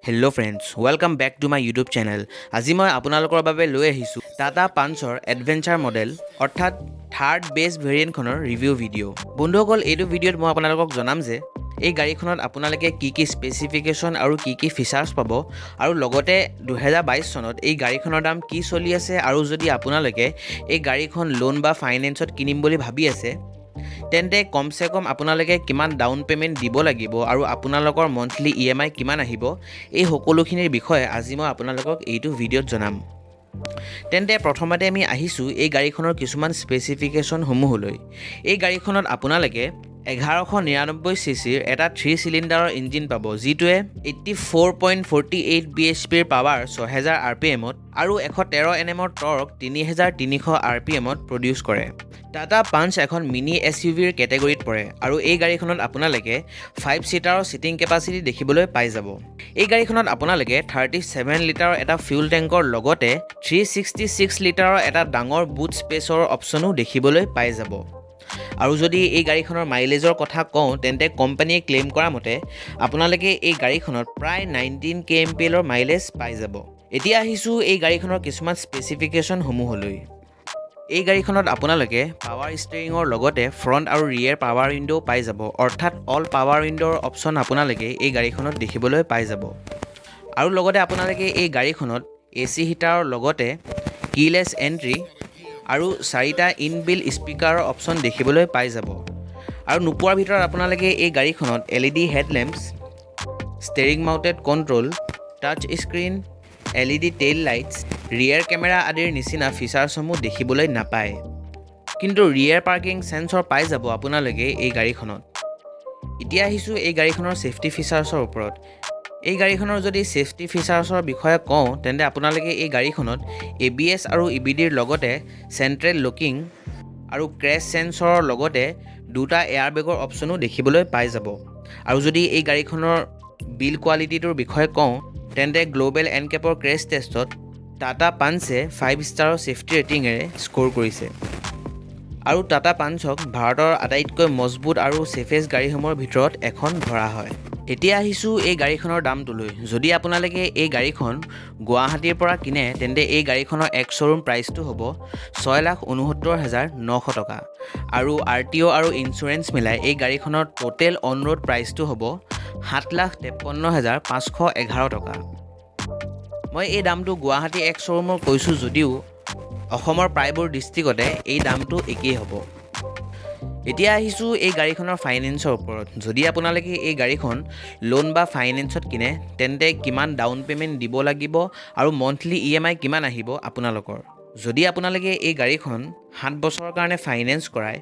Hello friends, welcome back to my YouTube channel. আজি মই আপোনালোকৰ বাবে লৈ আহিছো Tata Punchৰ এডভেঞ্চাৰ মডেল অৰ্থাৎ থাৰ্ড বেস ভেৰিয়েন্ট খনৰ ৰিভিউ ভিডিও। বন্ধুসকল এইটো ভিডিওত মই আপোনালোকক জনাম যে এই গাড়ীখনত আপোনালোকে কি স্পেচিফিকেশন আৰু কি ফিচাৰ্ছ পাব আৰু লগতে 2022 চনত এই গাড়ীখনৰ দাম কি চলি আছে আৰু যদি আপোনালোকে এই গাড়ীখন লোন বা ফাইনেন্সত কিনিম বুলি ভাবি আছে তেন্তে কমসে কম আপোনালোকে কিমান ডাউন পেমেন্ট দিব লাগিব আৰু আপোনালোকৰ মন্থলি ইএমআই কিমান আহিব এই সকলোখিনিৰ বিষয়ে আজি মই আপোনালোকক এইটো ভিডিওত জনাম। তেন্তে প্ৰথমতে আমি আহিছো এই গাড়ীখনৰ কিছুমান স্পেচিফিকেশন সমূহলৈ। এই গাড়ীখনত আপোনালোকে 1199 সিসিৰ এটা 3 সিলিন্ডাৰৰ ইঞ্জিন পাব যিটোৱে 84.48 বিএইচপিৰ পাৱাৰ 6000 আৰপিএমত আৰু 113 এনএমৰ টৰ্ক 3300 আৰপিএমত প্ৰডিউস কৰে। টাটা পাঞ্চ এখন মিনি এসইউভিৰ কেটেগৰীত পৰে আৰু এই গাড়ীখনত আপোনালোকে 5 সিটাৰৰ সিটিং কেপাসিটি দেখিবলৈ পাই যাব। এই গাড়ীখনত আপোনালোকে 37 লিটাৰৰ এটা ফিউল টেংকৰ লগতে 366 লিটাৰৰ এটা ডাঙৰ বুট স্পেচৰ অপচনো দেখিবলৈ পাই যাব। আৰু যদি এই গাড়ীখনৰ মাইলেজৰ কথা কওঁ তেন্তে কোম্পানীয়ে ক্লেম কৰা মতে আপোনালোকে এই গাড়ীখনত প্ৰায় 19 kmpl মাইলেজ পাই যাব। এতিয়া আহিছো এই গাড়ীখনৰ কিছুমান স্পেচিফিকেশন সমূহলৈ। এই গাড়ীখনত আপোনালোকে পাৱাৰ ষ্টিয়াৰিঙৰ লগতে ফ্ৰণ্ট আৰু ৰিয়েৰ পাৱাৰ উইণ্ডো পাই যাব অৰ্থাৎ অল পাৱাৰ উইণ্ডোৰ অপচন আপোনালোকে এই গাড়ীখনত দেখিবলৈ পাই যাব। আৰু লগতে আপোনালোকে এই গাড়ীখনত এসি হিটাৰৰ লগতে কিলেছ এন্ট্ৰি আৰু 4টা ইনবিল্ট স্পিকাৰৰ অপচন দেখিবলৈ পাই যাব। আৰু নোপোৱাৰ ভিতৰত আপোনালোকে এই গাড়ীখনত LED headlamps, steering mounted control, touch screen, LED tail lights, rear camera আদিৰ নিচিনা ফিচাৰ্ছসমূহ দেখিবলৈ নাপায়। কিন্তু ৰিয়েৰ পাৰ্কিং সেন্সৰ পাই যাব আপোনালোকে এই গাড়ীখনত। এতিয়া আহিছো এই গাড়ীখনৰ সেফটি ফিচাৰ্ছৰ ওপৰত। এই গাড়ীখনৰ যদি সেফটি ফিচাৰ্ছৰ বিষয়ে কওঁ তেন্তে আপোনালোকে এই গাড়ীখনত ABS আৰু EBDৰ লগতে চেন্ট্ৰেল লকিং আৰু ক্ৰেছ সেন্সৰৰ লগতে দুটা এয়াৰবেগৰ অপচনো দেখিবলৈ পাই যাব। আৰু যদি এই গাড়ীখনৰ বিল কোৱালিটিটোৰ বিষয়ে কওঁ তেন্তে গ্লোবেল এনকেপৰ ক্ৰেছ টেষ্টত টাটা পাঞ্চে 5 ষ্টাৰৰ সেফটি ৰেটিঙেৰে স্ক'ৰ কৰিছে আৰু টাটা পাঞ্চক ভাৰতৰ আটাইতকৈ মজবুত আৰু সেফেষ্ট গাড়ীসমূহৰ ভিতৰত এখন ধৰা হয়। এতিয়া আহিছো এই গাড়ীখনৰ দামটোলৈ। যদি আপোনালোকে এই গাড়ীখন গুৱাহাটীৰ পৰা কিনে তেন্তে এই গাড়ীখনৰ এক শ্বৰুম প্ৰাইচটো হ'ব 6,69,900 টকা আৰু RTO আৰু ইঞ্চুৰেঞ্চ মিলাই এই গাড়ীখনৰ টোটেল অন ৰোড প্ৰাইচটো হ'ব 7,53,511 টকা। মই এই দামটো গুৱাহাটী এক শ্বৰুমৰ কৈছো যদিও অসমৰ প্ৰায়বোৰ ডিষ্ট্ৰিক্টতে এই দামটো একেই হ'ব। এতিয়া আহিছো এই গাড়ীখনৰ ফাইনেন্সৰ ওপৰত। যদি আপোনালোকে এই গাড়ীখন লোন বা ফাইনেন্সত কিনে তেন্তে কিমান ডাউন পেমেন্ট দিব লাগিব আৰু মন্থলি ইএমআই কিমান আহিব আপোনালোকৰ। যদি আপোনালোকে এই গাড়ীখন 7 বছৰৰ কাৰণে ফাইনেন্স কৰায়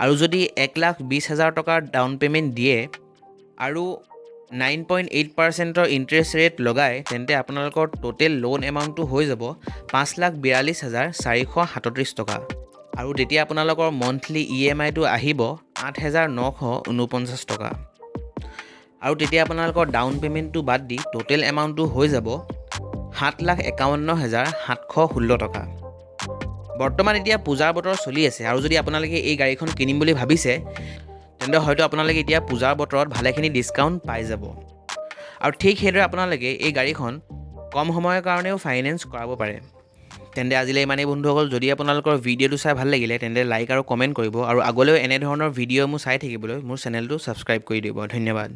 আৰু যদি 1,20,000 টকাৰ ডাউন পেমেন্ট দিয়ে আৰু 9.8% ইন্টাৰেষ্ট ৰেট লগায় তেন্তে আপোনালোকৰ টোটেল লোন এমাউণ্টটো হৈ যাব 5,42,437 টকা আৰু তেতিয়া আপোনালোকৰ মন্থলি ইএমআইটো আহিব 8,949 টকা আৰু তেতিয়া আপোনালোকৰ ডাউন পেমেন্টটো বাদ দি টোটেল এমাউণ্টটো হৈ যাব 7,51,716 টকা। বৰ্তমান এতিয়া পূজাৰ বতৰ চলি আছে আৰু যদি আপোনালোকে এই গাড়ীখন কিনিম বুলি ভাবিছে তেন্তে হয়তো আপোনালোকে এতিয়া পূজাৰ বতৰত ভালেখিনি ডিসকাউন্ট পাই যাব। আৰু ঠিক সেইদৰে আপোনালোকে এই গাড়ীখন কম সময়ৰ কাৰণেও ফাইনেন্স কৰাব পাৰে। তেন্তে আজিলৈ ইমানেই বন্ধুসকল। যদি আপোনালোকৰ ভিডিঅ'টো চাই ভাল লাগিলে তেন্তে লাইক আৰু কমেণ্ট কৰিব আৰু আগলৈও এনে ধৰণৰ ভিডিঅ' মোৰ চাই থাকিবলৈ মোৰ চেনেলটো ছাবস্ক্ৰাইব কৰি দিব। ধন্যবাদ।